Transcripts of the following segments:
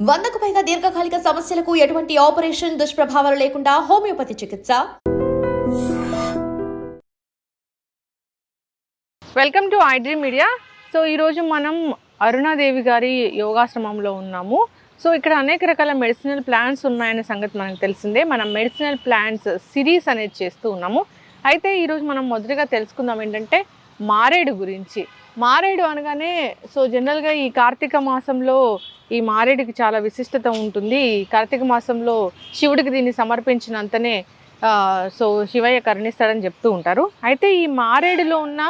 100కు పైగా దీర్ఘకాలిక సమస్యలకు ఎటువంటి ఆపరేషన్ దుష్ప్రభావాలు లేకుండా హోమియోపతి చికిత్స. Welcome to iDream media. So ఈరోజు మనం అరుణాదేవి గారి యోగాశ్రమంలో ఉన్నాము. సో ఇక్కడ అనేక రకాల మెడిసినల్ ప్లాంట్స్ ఉన్నాయనే సంగతి మనకు తెలిసిందే. మనం మెడిసినల్ ప్లాంట్స్ సిరీస్ అనేది చేస్తూ ఉన్నాము. అయితే ఈరోజు మనం మొదటిగా తెలుసుకుందాం ఏంటంటే మారేడు గురించి. మారేడు అనగానే సో జనరల్గా ఈ కార్తీక మాసంలో ఈ మారేడుకి చాలా విశిష్టత ఉంటుంది. ఈ కార్తీక మాసంలో శివుడికి దీన్ని సమర్పించినంతనే సో శివయ్య కరుణిస్తాడని చెప్తూ ఉంటారు. అయితే ఈ మారేడులో ఉన్న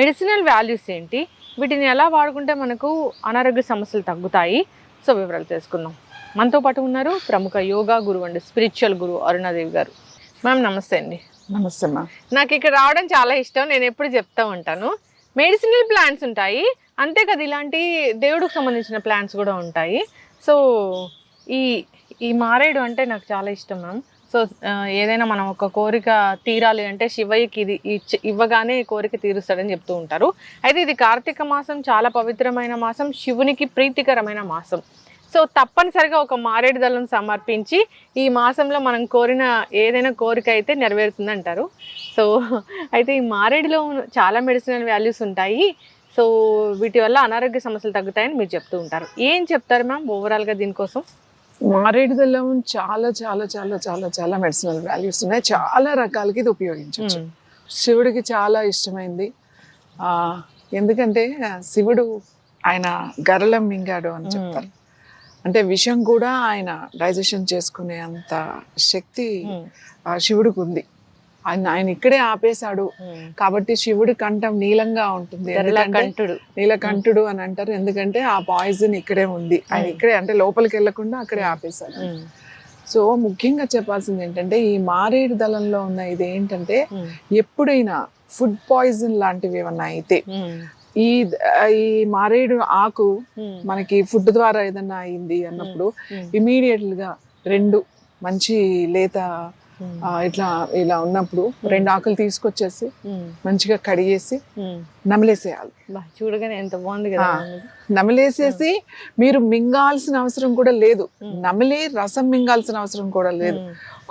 మెడిసినల్ వాల్యూస్ ఏంటి, వీటిని ఎలా వాడుకుంటే మనకు అనారోగ్య సమస్యలు తగ్గుతాయి, సో వివరాలు తెలుసుకుందాం. మనతో పాటు ఉన్నారు ప్రముఖ యోగా గురువు అండి, స్పిరిచువల్ గురువు అరుణాదేవి గారు. మ్యామ్ నమస్తే అండి. నమస్తే అమ్మా. నాకు ఇక్కడ రావడం చాలా ఇష్టం. నేను ఎప్పుడు చెప్తా ఉంటాను, మెడిసినల్ ప్లాంట్స్ ఉంటాయి, అంతే కదా ఇలాంటి దేవుడికి సంబంధించిన ప్లాంట్స్ కూడా ఉంటాయి. సో ఈ మారేడు అంటే నాకు చాలా ఇష్టం మ్యామ్. సో ఏదైనా మనం ఒక కోరిక తీరాలి అంటే శివయ్యకి ఇది ఇవ్వగానే కోరిక తీరుస్తాడని చెప్తూ ఉంటారు. అయితే ఇది కార్తీక మాసం చాలా పవిత్రమైన మాసం, శివునికి ప్రీతికరమైన మాసం. సో తప్పనిసరిగా ఒక మారేడు దళం సమర్పించి ఈ మాసంలో మనం కోరిన ఏదైనా కోరిక అయితే నెరవేరుతుంది అంటారు. సో అయితే ఈ మారేడులో చాలా మెడిసినల్ వాల్యూస్ ఉంటాయి. సో వీటి వల్ల అనారోగ్య సమస్యలు తగ్గుతాయని మీరు చెప్తూ ఉంటారు. ఏం చెప్తారు మ్యామ్ ఓవరాల్గా దీనికోసం? మారేడు దళం చాలా చాలా చాలా చాలా చాలా మెడిసినల్ వాల్యూస్ ఉన్నాయి. చాలా రకాలకి ఇది ఉపయోగించవచ్చు. శివుడికి చాలా ఇష్టమైంది. ఎందుకంటే శివుడు ఆయన గరళం మింగాడు అని చెప్తారు. అంటే విషం కూడా ఆయన డైజెషన్ చేసుకునే అంత శక్తి శివుడికి ఉంది. ఆయన ఇక్కడే ఆపేశాడు కాబట్టి శివుడి కంఠం నీలంగా ఉంటుంది. నీలకంఠుడు అని అంటారు, ఎందుకంటే ఆ పాయిజన్ ఇక్కడే ఉంది. ఆయన ఇక్కడే అంటే లోపలికి వెళ్లకుండా అక్కడే ఆపేశాడు. సో ముఖ్యంగా చెప్పాల్సింది ఏంటంటే ఈ మారేడు దళంలో ఉన్న ఇది ఏంటంటే ఎప్పుడైనా ఫుడ్ పాయిజన్ లాంటివి ఏమన్నా అయితే ఈ మారేడు ఆకు మనకి ఫుడ్ ద్వారా ఏదన్నా అయింది అన్నప్పుడు ఇమీడియట్ గా 2 మంచి లేత ఇట్లా ఇలా ఉన్నప్పుడు 2 ఆకులు తీసుకొచ్చేసి మంచిగా కడిగేసి నమిలేసేయాలి. చూడగానే ఎంత బాగుంది కదా. నమిలేసేసి మీరు మింగాల్సిన అవసరం కూడా లేదు, నమిలి రసం మింగాల్సిన అవసరం కూడా లేదు.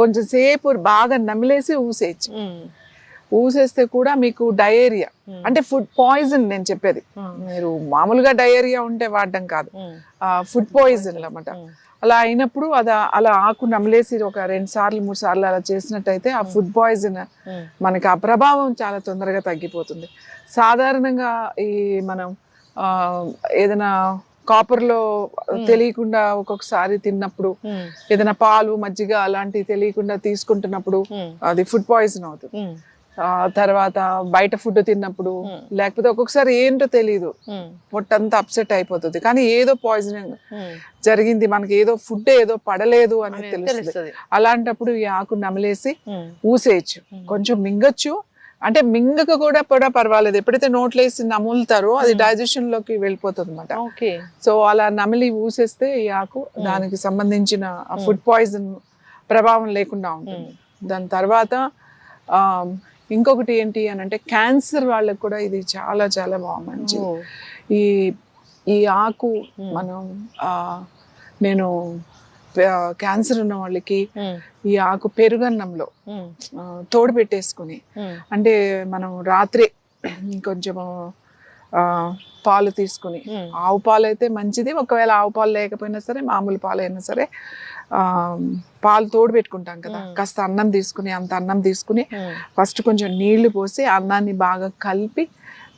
కొంచెం సేపు బాగా నమిలేసి ఊసేయచ్చు. ఊసేస్తే కూడా మీకు డయేరియా అంటే ఫుడ్ పాయిజన్ నేను చెప్పేది, మీరు మామూలుగా డయేరియా ఉంటే వాడడం కాదు, ఫుడ్ పాయిజన్ అన్నమాట. అలా అయినప్పుడు అలా ఆకు నమిలేసి ఒక 2 సార్లు 3 సార్లు అలా చేసినట్టయితే ఆ ఫుడ్ పాయిజన్ మనకి ఆ ప్రభావం చాలా తొందరగా తగ్గిపోతుంది. సాధారణంగా ఈ మనం ఏదైనా కాపర్లో తెలియకుండా ఒక్కొక్కసారి తిన్నప్పుడు, ఏదైనా పాలు మజ్జిగ అలాంటివి తెలియకుండా తీసుకుంటున్నప్పుడు అది ఫుడ్ పాయిజన్ అవుతుంది. తర్వాత బయట ఫుడ్ తిన్నప్పుడు, లేకపోతే ఒక్కొక్కసారి ఏంటో తెలీదు పొట్టంతా అప్సెట్ అయిపోతుంది, కానీ ఏదో పాయిజనింగ్ జరిగింది, మనకి ఏదో ఫుడ్ ఏదో పడలేదు అని తెలుస్తుంది. అలాంటప్పుడు ఈ ఆకు నమిలేసి ఊసేయచ్చు. కొంచెం మింగచ్చు, అంటే మింగక కూడా పర్వాలేదు. ఎప్పుడైతే నోట్లేసి నములుతారో అది డైజెషన్ లోకి వెళ్ళిపోతుంది అన్నమాట. సో అలా నమిలి ఊసేస్తే ఈ ఆకు దానికి సంబంధించిన ఫుడ్ పాయిజన్ ప్రభావం లేకుండా ఉంటుంది. దాని తర్వాత ఇంకొకటి ఏంటి అని అంటే క్యాన్సర్ వాళ్ళకి కూడా ఇది చాలా చాలా బాగా మంచిది. ఈ ఆకు మనం నేను క్యాన్సర్ ఉన్న వాళ్ళకి ఈ ఆకు పెరుగన్నంలో తోడు పెట్టేసుకుని, అంటే మనం రాత్రి కొంచెము పాలు తీసుకుని, ఆవు పాలు అయితే మంచిది, ఒకవేళ ఆవు పాలు లేకపోయినా సరే మామూలు పాలు అయినా సరే పాలు తోడు పెట్టుకుంటాం కదా, కాస్త అన్నం తీసుకుని, అంత అన్నం తీసుకుని ఫస్ట్ కొంచెం నీళ్లు పోసి అన్నాన్ని బాగా కలిపి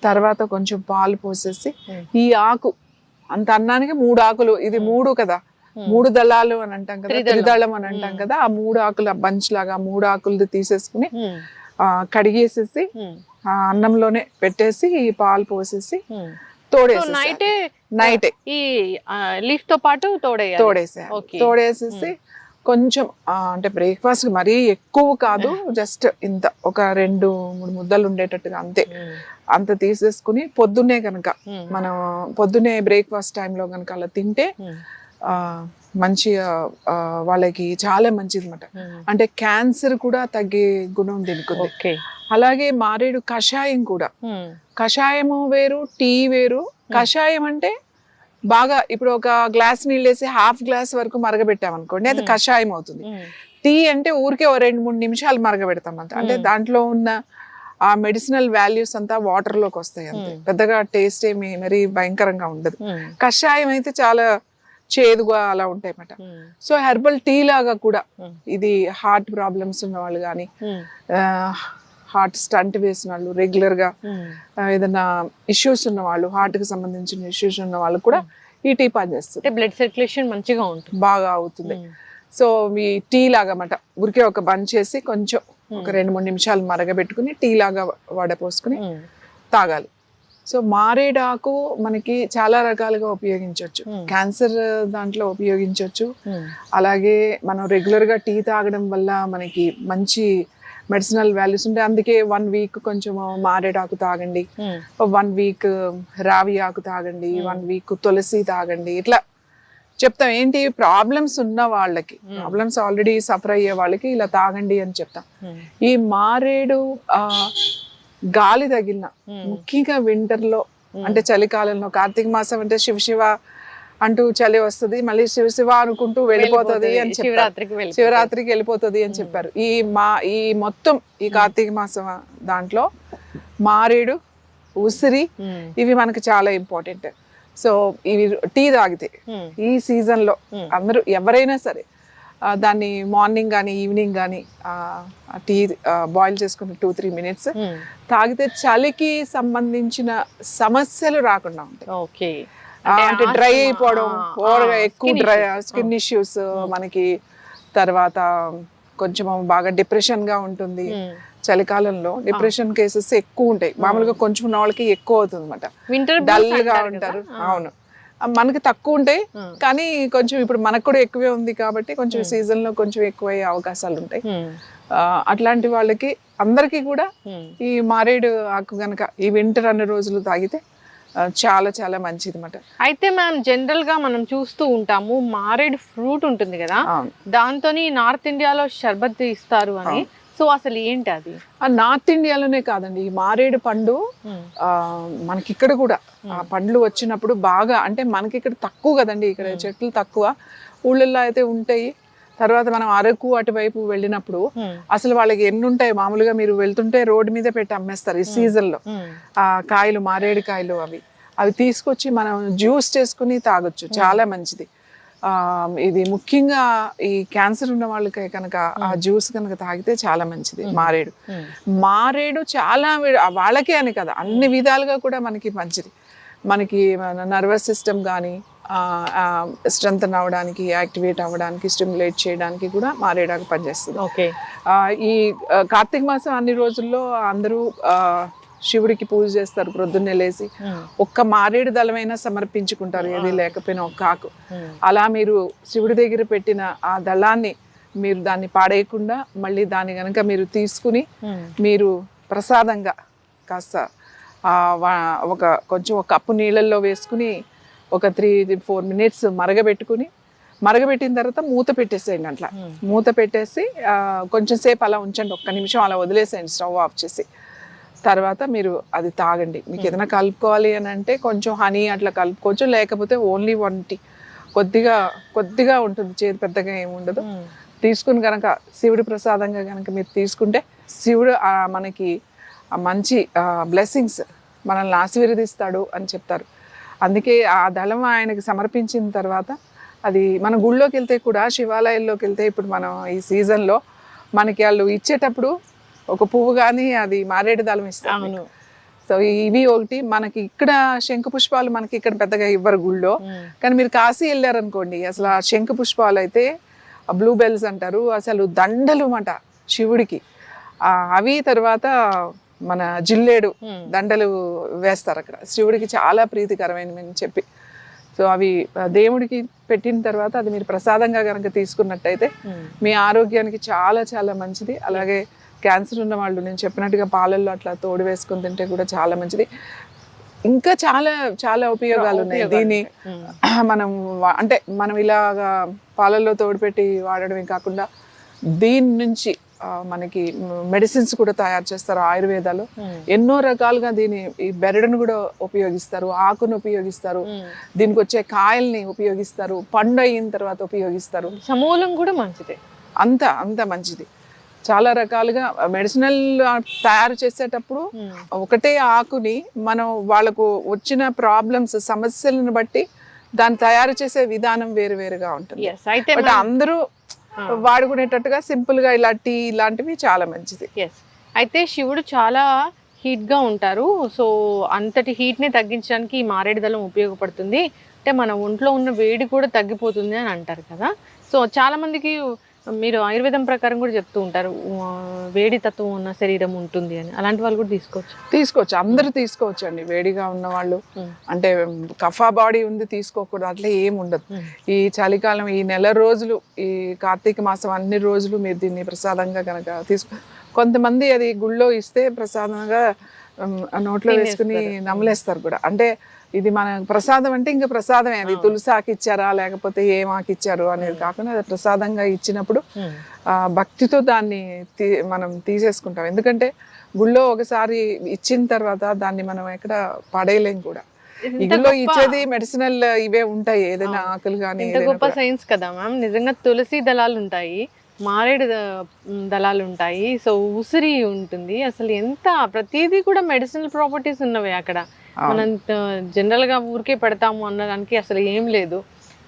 తర్వాత కొంచెం పాలు పోసేసి ఈ ఆకు అంత అన్నానికి 3 ఆకులు, ఇది 3 కదా, 3 దళాలు అని అంటాం కదా, త్రిదళం అని అంటాం కదా, ఆ 3 ఆకుల బంచ్ లాగా 3 ఆకులు తీసేసుకుని కడిగేసేసి ఆ అన్నంలోనే పెట్టేసి ఈ పాలు పోసేసి నైటే ఈ లీఫ్ తో పాటు తోడేసేసి కొంచెం అంటే బ్రేక్ఫాస్ట్ మరీ ఎక్కువ కాదు, జస్ట్ ఇంత ఒక 2-3 ముద్దలు ఉండేటట్టుగా అంత తీసేసుకుని పొద్దున్నే కనుక మనం పొద్దున్నే బ్రేక్ఫాస్ట్ టైంలో కనుక అలా తింటే మంచిగా వాళ్ళకి చాలా మంచిది అన్నమాట. అంటే క్యాన్సర్ కూడా తగ్గే గుణం దీనికి. అలాగే మారేడు కషాయం కూడా, కషాయము వేరు టీ వేరు. కషాయం అంటే బాగా ఇప్పుడు ఒక గ్లాస్ నీళ్ళు వేసి హాఫ్ గ్లాస్ వరకు మరగబెట్టామనుకోండి అది కషాయం అవుతుంది. టీ అంటే ఊరికే 2-3 నిమిషాలు మరగబెడతాం అంతే. అంటే దాంట్లో ఉన్న ఆ మెడిసినల్ వాల్యూస్ అంతా వాటర్ లోకి వస్తాయి అంతే. పెద్దగా టేస్ట్ ఏమి మరి భయంకరంగా ఉండదు. కషాయం అయితే చాలా చేదుగా అలా ఉంటాయి అన్నమాట. సో హెర్బల్ టీ లాగా కూడా ఇది హార్ట్ ప్రాబ్లమ్స్ ఉన్న వాళ్ళు కానీ, హార్ట్ స్టంట్ వేసిన వాళ్ళు, రెగ్యులర్ గా ఏదైనా ఇష్యూస్ ఉన్న వాళ్ళు, హార్ట్ కి సంబంధించిన ఇష్యూస్ ఉన్న వాళ్ళు కూడా ఈ టీ పనిచేస్తుంది. బ్లడ్ సర్క్యులేషన్ మంచిగా ఉంటుంది, బాగా అవుతుంది. సో మీ టీ లాగా అన్నమాట. ఊరికే ఒక బంద్ చేసి కొంచెం ఒక 2-3 నిమిషాలు మరగబెట్టుకుని టీ లాగా వడపోసుకుని తాగాలి. సో మారేడాకు మనకి చాలా రకాలుగా ఉపయోగించవచ్చు. క్యాన్సర్ దాంట్లో ఉపయోగించవచ్చు. అలాగే మనం రెగ్యులర్ గా టీ తాగడం వల్ల మనకి మంచి మెడిసినల్ వాల్యూస్ ఉంటాయి. అందుకే 1 వీక్ కొంచెం మారేడాకు తాగండి, 1 వీక్ రావి ఆకు తాగండి, 1 వీక్ తులసి తాగండి, ఇట్లా చెప్తాం. ఏంటి ప్రాబ్లమ్స్ ఉన్న వాళ్ళకి, ప్రాబ్లమ్స్ ఆల్రెడీ సఫర్ అయ్యే వాళ్ళకి ఇలా తాగండి అని చెప్తాం. ఈ మారేడు గాలి తగిలిన ముఖ్యంగా వింటర్ లో, అంటే చలికాలంలో, కార్తీక మాసం అంటే శివ శివ అంటూ చలి వస్తుంది, మళ్ళీ శివ శివ అనుకుంటూ వెళ్ళిపోతుంది అని చెప్పారు. శివరాత్రికి వెళ్ళిపోతుంది అని చెప్పారు. ఈ మొత్తం ఈ కార్తీక మాసం దాంట్లో మారేడు, ఉసిరి ఇవి మనకి చాలా ఇంపార్టెంట్. సో ఇవి టీ తాగితే ఈ సీజన్ లో అందరూ ఎవరైనా సరే దాన్ని మార్నింగ్ కానీ ఈవినింగ్ కానీ టీ బాయిల్ చేసుకుని 2-3 మినిట్స్ తాగితే చలికి సంబంధించిన సమస్యలు రాకుండా ఉంటాయి. ఓకే, అంటే డ్రై అయిపోవడం, ఓవర్గా ఎక్కువ డ్రై స్కిన్ ఇష్యూస్ మనకి, తర్వాత కొంచెం బాగా డిప్రెషన్ గా ఉంటుంది. చలికాలంలో డిప్రెషన్ కేసెస్ ఎక్కువ ఉంటాయి. మామూలుగా కొంచెం ఉన్న వాళ్ళకి ఎక్కువ అవుతుంది అనమాట. డల్ గా ఉంటారు. అవును, మనకి తక్కువ ఉంటాయి కానీ కొంచెం ఇప్పుడు మనకు కూడా ఎక్కువే ఉంది కాబట్టి కొంచెం సీజన్ లో కొంచెం ఎక్కువ అయ్యే అవకాశాలు ఉంటాయి. అట్లాంటి వాళ్ళకి అందరికీ కూడా ఈ మారేడు ఆకు గనక ఈ వింటర్ అన్ని రోజులు తాగితే చాలా చాలా మంచిది అన్నమాట. అయితే మ్యామ్ జనరల్ గా మనం చూస్తూ ఉంటాము మారేడు ఫ్రూట్ ఉంటుంది కదా, దాంతో నార్త్ ఇండియాలో షర్బత్ ఇస్తారు అని. సో అసలు ఏంటి అది? నార్త్ ఇండియాలోనే కాదండి, ఈ మారేడు పండు మనకి ఇక్కడ కూడా ఆ పండ్లు వచ్చినప్పుడు బాగా, అంటే మనకి ఇక్కడ తక్కువ కదండి, ఇక్కడ చెట్లు తక్కువ, ఊళ్ళల్లో అయితే ఉంటాయి. తర్వాత మనం అరకు అటువైపు వెళ్ళినప్పుడు అసలు వాళ్ళకి ఎన్ని ఉంటాయి, మామూలుగా మీరు వెళ్తుంటే రోడ్డు మీద పెట్టి అమ్మేస్తారు ఈ సీజన్ లో. ఆ కాయలు, మారేడు కాయలు అవి తీసుకొచ్చి మనం జ్యూస్ చేసుకుని తాగొచ్చు, చాలా మంచిది. ఇది ముఖ్యంగా ఈ క్యాన్సర్ ఉన్న వాళ్ళకి కనుక ఆ జ్యూస్ కనుక తాగితే చాలా మంచిది. మారేడు చాలా వాళ్ళకే అని కదా, అన్ని విధాలుగా కూడా మనకి మంచిది. మనకి నర్వస్ సిస్టమ్ కానీ స్ట్రెంథన్ అవ్వడానికి, యాక్టివేట్ అవ్వడానికి, స్టిమ్యులేట్ చేయడానికి కూడా మారేడాకు పనిచేస్తుంది. ఓకే, ఈ కార్తీక మాసం అన్ని రోజుల్లో అందరూ శివుడికి పూజ చేస్తారు. ప్రొద్దున్నే లేసి ఒక్క మారేడు దళమైనా సమర్పించుకుంటారు, ఏది లేకపోయినా ఒక్క ఆకు. అలా మీరు శివుడి దగ్గర పెట్టిన ఆ దళాన్ని మీరు దాన్ని పాడేయకుండా మళ్ళీ దాన్ని గనక మీరు తీసుకుని మీరు ప్రసాదంగా కాస్త కొంచెం ఒక కప్పు నీళ్ళల్లో వేసుకుని ఒక 3-4 మినిట్స్ మరగబెట్టిన తర్వాత మూత పెట్టేసేయండి. అట్లా మూత పెట్టేసి కొంచెం సేపు అలా ఉంచండి, 1 నిమిషం అలా వదిలేసేయండి స్టవ్ ఆఫ్ చేసి. తర్వాత మీరు అది తాగండి. మీకు ఏదైనా కలుపుకోవాలి అని అంటే కొంచెం హనీ అట్లా కలుపుకోవచ్చు, లేకపోతే ఓన్లీ 1 టీ కొద్దిగా ఉంటుంది, చేతి పెద్దగా ఏమి ఉండదు. తీసుకుని కనుక శివుడి ప్రసాదంగా కనుక మీరు తీసుకుంటే శివుడు మనకి మంచి బ్లెస్సింగ్స్ మనల్ని ఆశీర్వదిస్తాడు అని చెప్తారు. అందుకే ఆ దళం ఆయనకి సమర్పించిన తర్వాత అది మన గుళ్ళోకి వెళ్తే కూడా, శివాలయాల్లోకి వెళ్తే ఇప్పుడు మనం ఈ సీజన్లో మనకి వాళ్ళు ఇచ్చేటప్పుడు ఒక పువ్వు కానీ అది మారేడు దళం ఇస్తాను. సో ఇవి ఒకటి. మనకి ఇక్కడ శంఖ పుష్పాలు మనకి ఇక్కడ పెద్దగా ఇవ్వరు గుళ్ళో, కానీ మీరు కాశీ వెళ్ళారనుకోండి అసలు ఆ శంఖ పుష్పాలు అయితే బ్లూ బెల్స్ అంటారు, అసలు దండలు మాట శివుడికి. అవి తర్వాత మన జిల్లేడు దండలు వేస్తారు అక్కడ, శివుడికి చాలా ప్రీతికరమైనవి చెప్పి. సో అవి దేవుడికి పెట్టిన తర్వాత అది మీరు ప్రసాదంగా కనుక తీసుకున్నట్టయితే మీ ఆరోగ్యానికి చాలా చాలా మంచిది. అలాగే క్యాన్సర్ ఉన్న వాళ్ళు నేను చెప్పినట్టుగా పాలల్లో అట్లా తోడు వేసుకొని తింటే కూడా చాలా మంచిది. ఇంకా చాలా చాలా ఉపయోగాలు ఉన్నాయి దీన్ని. మనం ఇలాగా పాలల్లో తోడు పెట్టి వాడడమే కాకుండా దీని నుంచి మనకి మెడిసిన్స్ కూడా తయారు చేస్తారు ఆయుర్వేదాలు. ఎన్నో రకాలుగా ఈ బెరడును కూడా ఉపయోగిస్తారు, ఆకును ఉపయోగిస్తారు, దీనికి వచ్చే కాయల్ని ఉపయోగిస్తారు, పండు అయిన తర్వాత ఉపయోగిస్తారు. సమూలం కూడా మంచిదే, అంత మంచిది. చాలా రకాలుగా మెడిసినల్ తయారు చేసేటప్పుడు ఒకటే ఆకుని మనం వాళ్ళకు వచ్చిన ప్రాబ్లమ్స్ సమస్యలను బట్టి దాన్ని తయారు చేసే విధానం వేరుగా ఉంటుంది. అయితే బట్ అందరూ వాడుకునేటట్టుగా సింపుల్ గా ఇలా టీ ఇలాంటివి చాలా మంచిది. అయితే శివుడు చాలా హీట్ గా ఉంటారు. సో అంతటి హీట్ ని తగ్గించడానికి ఈ మారేడు దళం ఉపయోగపడుతుంది. అంటే మన ఒంట్లో ఉన్న వేడి కూడా తగ్గిపోతుంది అని అంటారు కదా. సో చాలా మందికి మీరు ఆయుర్వేదం ప్రకారం కూడా చెప్తూ ఉంటారు వేడి తత్వం ఉన్న శరీరం ఉంటుంది అని. అలాంటి వాళ్ళు కూడా తీసుకోవచ్చు, అందరూ తీసుకోవచ్చు అండి. వేడిగా ఉన్న వాళ్ళు అంటే కఫా బాడీ ఉంది తీసుకోకూడదు అట్లా ఏం ఉండదు. ఈ చలికాలం ఈ నెల రోజులు, ఈ కార్తీక మాసం అన్ని రోజులు మీరు దీన్ని ప్రసాదంగా కనుక కొంతమంది అది గుళ్ళో ఇస్తే ప్రసాదంగా నోట్లో వేసుకుని నమలేస్తారు కూడా. అంటే ఇది మన ప్రసాదం అంటే ఇంకా ప్రసాదమే, అది తులసి ఆకు ఇచ్చారా లేకపోతే ఏం ఆకు ఇచ్చారు అనేది కాకుండా అది ప్రసాదంగా ఇచ్చినప్పుడు భక్తితో దాన్ని మనం తీసేసుకుంటాం. ఎందుకంటే గుళ్ళో ఒకసారి ఇచ్చిన తర్వాత దాన్ని మనం ఎక్కడ పడేయలేం కూడా. ఇగులో ఇచ్చేది మెడిసినల్ ఇవే ఉంటాయి, ఏదైనా ఆకులు కానీ. గొప్ప సైన్స్ కదా మ్యామ్. నిజంగా తులసి దళాలు ఉంటాయి, మారేడు దళాలు ఉంటాయి, సో ఉసిరి ఉంటుంది. అసలు ఎంత ప్రతిదీ కూడా మెడిసినల్ ప్రాపర్టీస్ ఉన్నవి అక్కడ. మనం జనరల్ గా ఊరికే పెడతాము అన్నదానికి అసలు ఏం లేదు.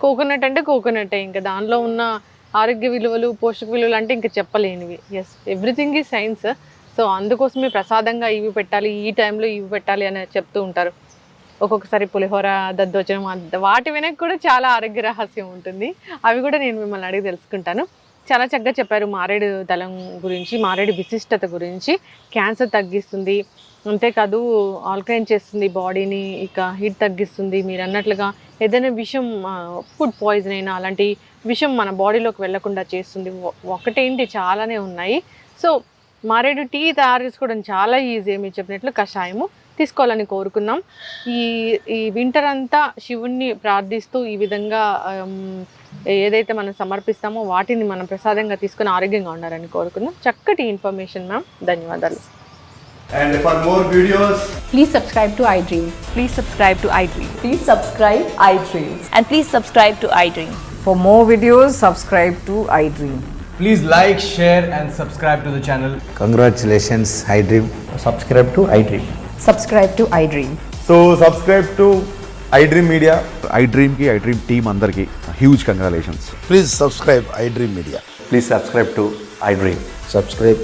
కోకోనట్ అంటే కోకోనటే, ఇంకా దానిలో ఉన్న ఆరోగ్య విలువలు పోషక విలువలు అంటే ఇంకా చెప్పలేనివి. Everything is science. సో అందుకోసమే ప్రసాదంగా ఇవి పెట్టాలి, ఈ టైంలో ఇవి పెట్టాలి అని చెప్తూ ఉంటారు. ఒక్కొక్కసారి పులిహోర, దద్దోజనం, వాటి వెనక కూడా చాలా ఆరోగ్య రహస్యం ఉంటుంది. అవి కూడా నేను మిమ్మల్ని అడిగి తెలుసుకుంటాను. చాలా చక్కగా చెప్పారు మారేడు దళం గురించి, మారేడు విశిష్టత గురించి. క్యాన్సర్ తగ్గిస్తుంది, అంతేకాదు ఆల్కలైన్ చేస్తుంది బాడీని, ఇక హీట్ తగ్గిస్తుంది. మీరు అన్నట్లుగా ఏదైనా విషం, ఫుడ్ పాయిజన్ అయినా అలాంటి విషం మన బాడీలోకి వెళ్లకుండా చేస్తుంది. ఒకటేంటి చాలానే ఉన్నాయి. సో మారేడు టీ తయారు చేసుకోవడం చాలా ఈజీ. మీరు చెప్పినట్లు కషాయము తీసుకోవాలని కోరుకున్నాం. ఈ వింటర్ అంతా శివుణ్ణి ప్రార్థిస్తూ ఈ విధంగా ఏదైతే మనం సమర్పిస్తామో వాటిని మనం ప్రసాదంగా తీసుకుని ఆరోగ్యంగా ఉండాలని కోరుకుందాం. చక్కటి ఇన్ఫర్మేషన్ మ్యామ్, ధన్యవాదాలు. And for more videos, please subscribe to iDream. Please subscribe to iDream. Please subscribe iDream. And please subscribe to iDream. For more videos, subscribe to iDream. please like, share and subscribe to the channel. Congratulations, iDream. Subscribe to iDream. Subscribe to iDream. So subscribe to iDream Media. iDream team andarki huge congratulations. Please subscribe iDream Media. Please subscribe to iDream. Subscribe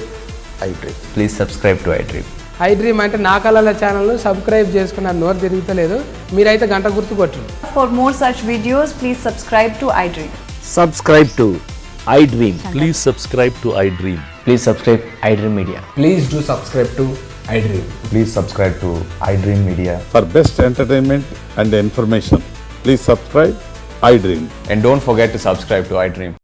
iDream. Please subscribe to iDream. iDream అంటే నా కళల ఛానల్ను subscribe చేసుకున్న నోరు తిరుగుతలేదు, మీరైతే గంట గుర్తు కొట్టండి. For more such videos, please subscribe to iDream. Subscribe to iDream. Please subscribe to iDream. Please subscribe iDream Media. Please do subscribe to iDream. Please subscribe to iDream Media. For best entertainment and information, please subscribe iDream. And don't forget to subscribe to iDream.